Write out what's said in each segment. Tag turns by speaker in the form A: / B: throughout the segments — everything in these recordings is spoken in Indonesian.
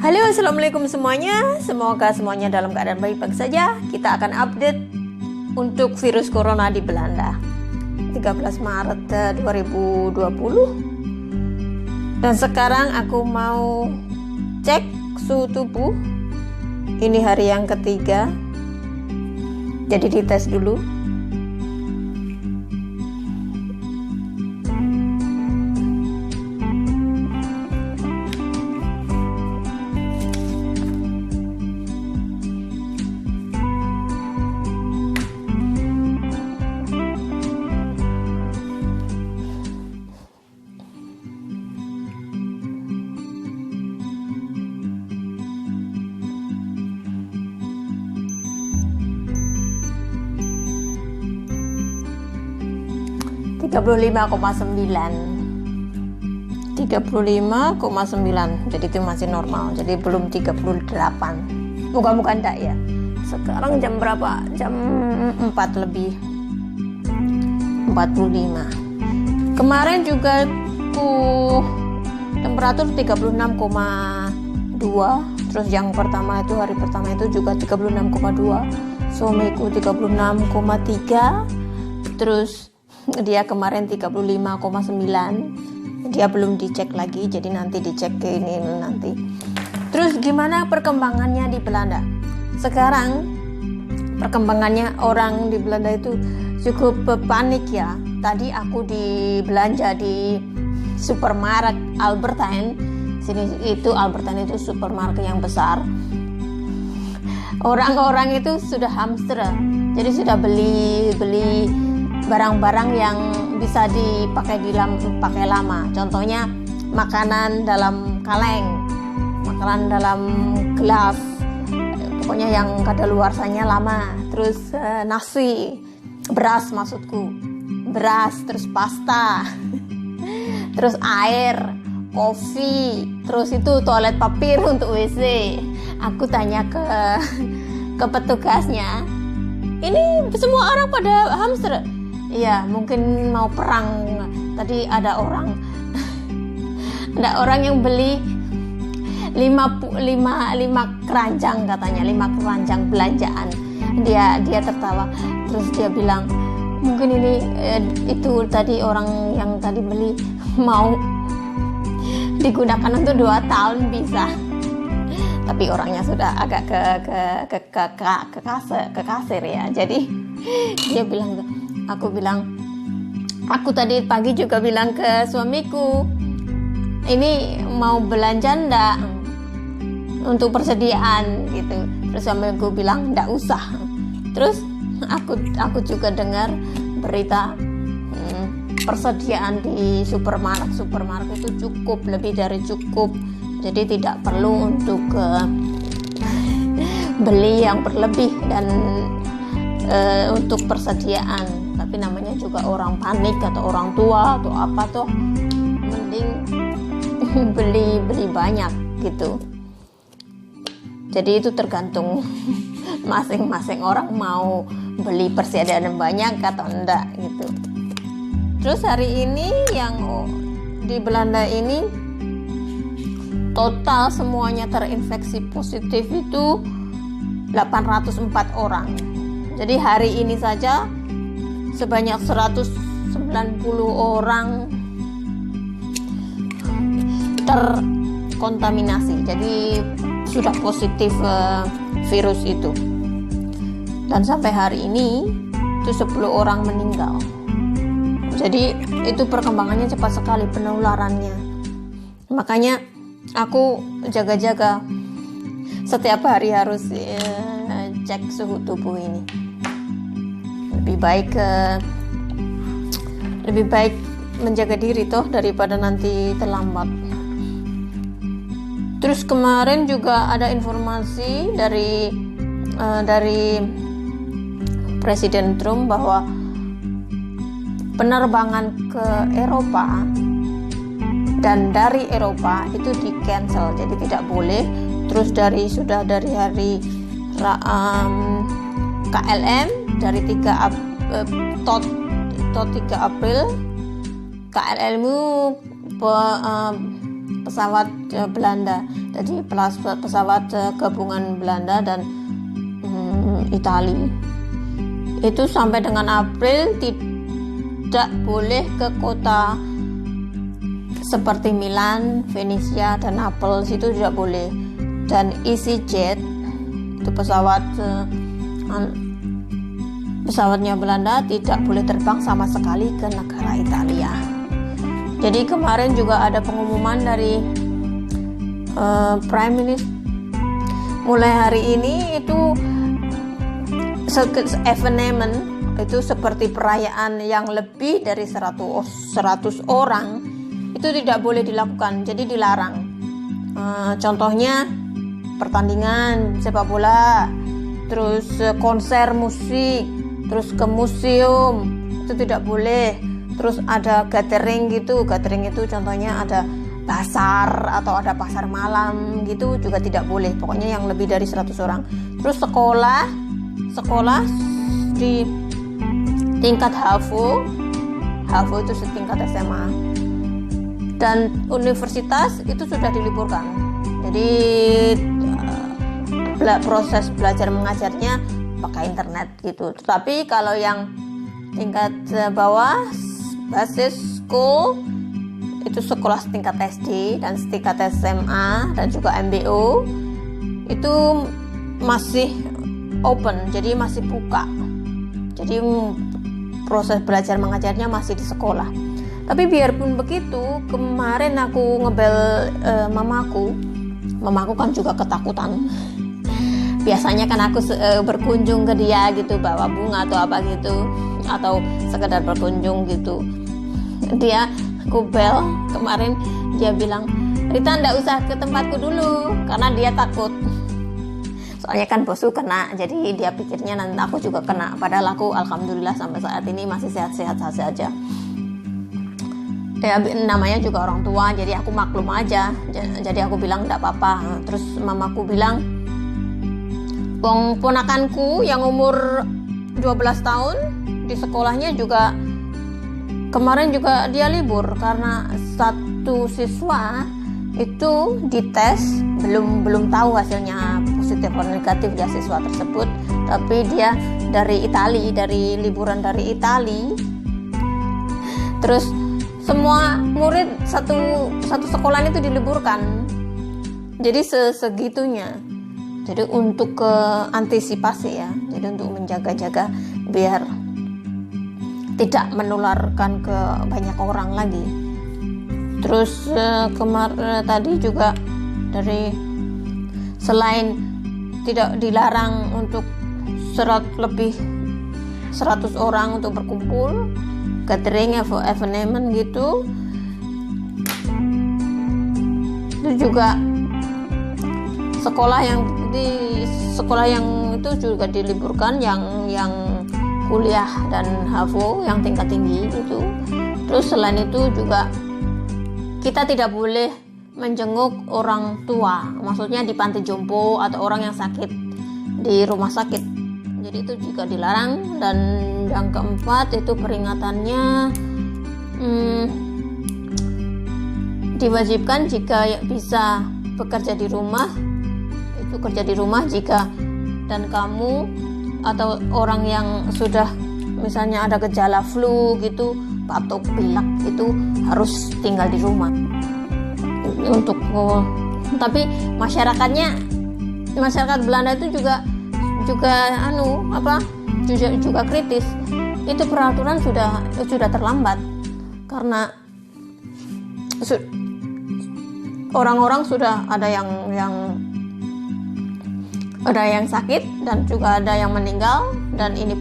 A: Halo, assalamualaikum semuanya. Semoga semuanya dalam keadaan baik-baik saja. Kita akan update untuk virus corona di Belanda 13 Maret 2020. Dan sekarang aku mau cek suhu tubuh. Ini hari yang ketiga, jadi dites dulu. Tiga 35,9, jadi itu masih normal, jadi belum 38. Bukan enggak ya. Sekarang jam berapa? Jam 4 lebih 45. Kemarin juga temperatur 36,2. Terus yang pertama itu, hari pertama itu juga 36,2. Suamiku 36,3. Terus dia kemarin 35,9. Dia belum dicek lagi, jadi nanti dicek ke ini nanti. Terus gimana perkembangannya di Belanda? Sekarang perkembangannya orang di Belanda itu cukup panik ya. Tadi aku belanja di supermarket Albertijn. Sini itu Albertijn itu supermarket yang besar. Orang-orang itu sudah hamster, jadi sudah beli barang-barang yang bisa dipakai pakai lama. Contohnya makanan dalam kaleng, makanan dalam gelas, pokoknya yang kadaluarsanya lama. Terus nasi, beras maksudku, beras, terus pasta, terus air, kopi, terus itu toilet papir untuk WC. Aku tanya ke petugasnya, ini semua orang pada hamster. Iya, mungkin mau perang. Tadi ada orang yang beli 5 keranjang katanya, 5 keranjang belanjaan. Dia tertawa. Terus dia bilang, mungkin ini itu tadi orang yang tadi beli mau digunakan untuk 2 tahun bisa. Tapi orangnya sudah agak ke kasir ya. Jadi dia bilang, aku tadi pagi juga bilang ke suamiku, ini mau belanja ndak untuk persediaan gitu. Terus suamiku bilang ndak usah. Terus aku juga dengar berita persediaan di supermarket itu cukup, lebih dari cukup. Jadi tidak perlu untuk beli yang berlebih dan untuk persediaan. Tapi namanya juga orang panik atau orang tua atau apa tuh, mending beli banyak gitu. Jadi itu tergantung masing-masing orang mau beli persediaan banyak atau enggak gitu. Terus hari ini yang di Belanda ini total semuanya terinfeksi positif itu 804 orang. Jadi hari ini saja sebanyak 190 orang terkontaminasi. Jadi sudah positif virus itu. Dan sampai hari ini itu 10 orang meninggal. Jadi itu perkembangannya cepat sekali penularannya. Makanya aku jaga-jaga setiap hari harus cek suhu tubuh ini. Lebih baik menjaga diri toh daripada nanti terlambat. Terus kemarin juga ada informasi dari Presiden Trump bahwa penerbangan ke Eropa dan dari Eropa itu di cancel, jadi tidak boleh. Terus dari hari KLM dari 3 April KLM pesawat Belanda. Jadi pesawat gabungan Belanda dan Italia. Itu sampai dengan April tidak boleh ke kota seperti Milan, Venesia, dan Naples, itu tidak boleh. Dan EasyJet itu pesawatnya Belanda tidak boleh terbang sama sekali ke negara Italia. Jadi kemarin juga ada pengumuman dari Prime Minister, mulai hari ini itu evenement itu seperti perayaan yang lebih dari 100 orang itu tidak boleh dilakukan, jadi dilarang. Contohnya pertandingan sepak bola, terus konser musik, terus ke museum itu tidak boleh. Terus ada gathering gitu, gathering itu contohnya ada pasar atau ada pasar malam gitu juga tidak boleh. Pokoknya yang lebih dari 100 orang. Terus sekolah di tingkat HAVO itu setingkat SMA, dan universitas itu sudah diliburkan. Jadi proses belajar mengajarnya pakai internet gitu. Tetapi kalau yang tingkat bawah, basis school, itu sekolah setingkat SD dan setingkat SMA dan juga MBO itu masih open, jadi masih buka. Jadi proses belajar mengajarnya masih di sekolah. Tapi biarpun begitu, kemarin aku ngebel mamaku kan juga ketakutan. Biasanya kan aku berkunjung ke dia gitu, bawa bunga atau apa gitu, atau sekedar berkunjung gitu. Aku bel kemarin, dia bilang, "Rita ndak usah ke tempatku dulu," karena dia takut. Soalnya kan bosku kena, jadi dia pikirnya nanti aku juga kena. Padahal aku alhamdulillah sampai saat ini masih sehat-sehat saja. Ya, namanya juga orang tua, jadi aku maklum aja. Jadi aku bilang ndak apa-apa. Terus mamaku bilang, ponakanku yang umur 12 tahun di sekolahnya juga kemarin juga dia libur karena satu siswa itu dites belum tahu hasilnya positif atau negatif dia siswa tersebut, tapi dia dari liburan dari Italia. Terus semua murid satu sekolah itu diliburkan. Jadi segitunya. Jadi untuk antisipasi ya, jadi untuk menjaga-jaga biar tidak menularkan ke banyak orang lagi. Terus kemarin tadi juga selain tidak dilarang untuk 100 orang untuk berkumpul, gathering evenement gitu, itu juga sekolah yang itu juga diliburkan, yang kuliah dan HAVO yang tingkat tinggi gitu. Terus selain itu juga kita tidak boleh menjenguk orang tua, maksudnya di panti jompo atau orang yang sakit di rumah sakit. Jadi itu juga dilarang. Dan yang keempat itu peringatannya diwajibkan jika bisa bekerja di rumah, itu kerja di rumah jika dan kamu atau orang yang sudah misalnya ada gejala flu gitu, batuk, pilek, itu harus tinggal di rumah. Tapi masyarakat Belanda itu juga kritis. Itu peraturan sudah terlambat karena orang-orang sudah ada yang sakit dan juga ada yang meninggal, dan ini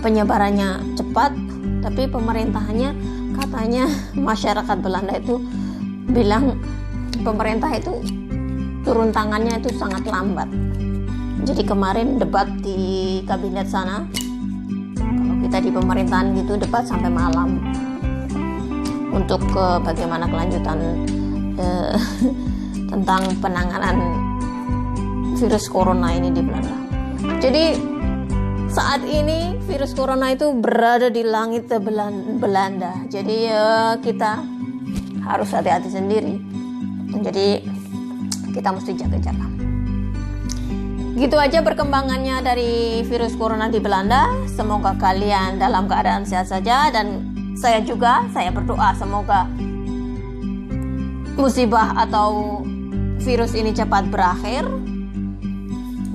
A: penyebarannya cepat. Tapi pemerintahannya katanya masyarakat Belanda itu bilang pemerintah itu turun tangannya itu sangat lambat. Jadi kemarin debat di kabinet sana, kalau kita di pemerintahan gitu debat sampai malam untuk bagaimana kelanjutan tentang penanganan virus corona ini di Belanda. Jadi saat ini virus corona itu berada di langit Belanda. Jadi kita harus hati-hati sendiri. Jadi kita mesti jaga-jaga. Gitu aja perkembangannya dari virus corona di Belanda. Semoga kalian dalam keadaan sehat saja, dan saya berdoa semoga musibah atau virus ini cepat berakhir.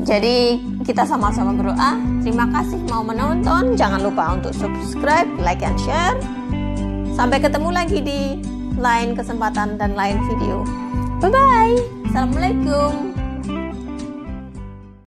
A: Jadi kita sama-sama berdoa. Terima kasih mau menonton. Jangan lupa untuk subscribe, like, and share. Sampai ketemu lagi di lain kesempatan dan lain video. Bye-bye. Assalamualaikum.